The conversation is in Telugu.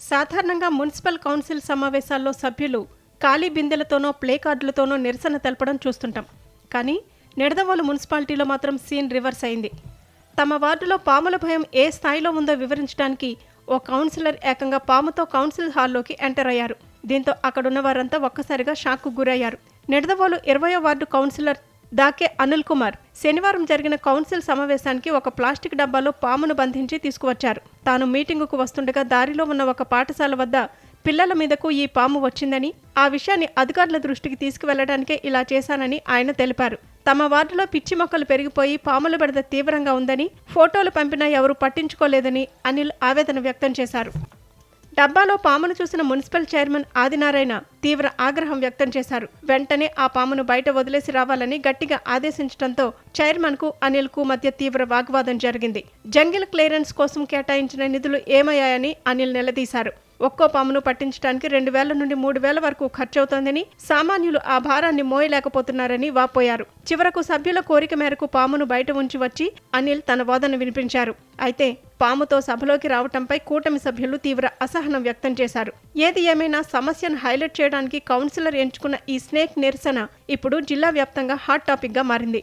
సాధారణంగా మున్సిపల్ కౌన్సిల్ సమావేశాల్లో సభ్యులు ఖాళీ బిందెలతోనో ప్లే కార్డులతోనో నిరసన తెలపడం చూస్తుంటాం. కానీ నిడదవోలు మున్సిపాలిటీలో మాత్రం సీన్ రివర్స్ అయింది. తమ వార్డులో పాముల భయం ఏ స్థాయిలో ఉందో వివరించడానికి ఓ కౌన్సిలర్ ఏకంగా పాముతో కౌన్సిల్ హాల్లోకి ఎంటర్ అయ్యారు. దీంతో అక్కడున్న వారంతా ఒక్కసారిగా షాక్కు గురయ్యారు. నిడదవోలు 20వ వార్డు కౌన్సిలర్ దాకే అనిల్ కుమార్ శనివారం జరిగిన కౌన్సిల్ సమావేశానికి ఒక ప్లాస్టిక్ డబ్బాలో పామును బంధించి తీసుకువచ్చారు. తాను మీటింగుకు వస్తుండగా దారిలో ఉన్న ఒక పాఠశాల వద్ద పిల్లల మీదకు ఈ పాము వచ్చిందని, ఆ విషయాన్ని అధికారుల దృష్టికి తీసుకువెళ్లడానికే ఇలా చేశానని ఆయన తెలిపారు. తమ వార్డులో పిచ్చి మొక్కలు పెరిగిపోయి పాముల బెడద తీవ్రంగా ఉందని, ఫోటోలు పంపినా ఎవరూ పట్టించుకోలేదని అనిల్ ఆవేదన వ్యక్తం చేశారు. డబ్బాలో పామును చూసిన మున్సిపల్ చైర్మన్ ఆదినారాయణ తీవ్ర ఆగ్రహం వ్యక్తం చేశారు. వెంటనే ఆ పామును బయట వదిలేసి రావాలని గట్టిగా ఆదేశించడంతో చైర్మన్కు అనిల్కు మధ్య తీవ్ర వాగ్వాదం జరిగింది. జంగిల్ క్లియరెన్స్ కోసం కేటాయించిన నిధులు ఏమయ్యాయని అనిల్ నిలదీశారు. ఒక్కో పామును పట్టించడానికి 2,000 నుండి 3,000 వరకు ఖర్చవుతోందని, సామాన్యులు ఆ భారాన్ని మోయలేకపోతున్నారని వాపోయారు. చివరకు సభ్యుల కోరిక మేరకు పామును బయట ఉంచి వచ్చి అనిల్ తన వాదన వినిపించారు. అయితే పాముతో సభలోకి రావటంపై కూటమి సభ్యులు తీవ్ర అసహనం వ్యక్తం చేశారు. ఏది ఏమైనా సమస్యను హైలైట్ చేయడానికి కౌన్సిలర్ ఎంచుకున్న ఈ స్నేక్ నిరసన ఇప్పుడు జిల్లా వ్యాప్తంగా హాట్ టాపిక్ గా మారింది.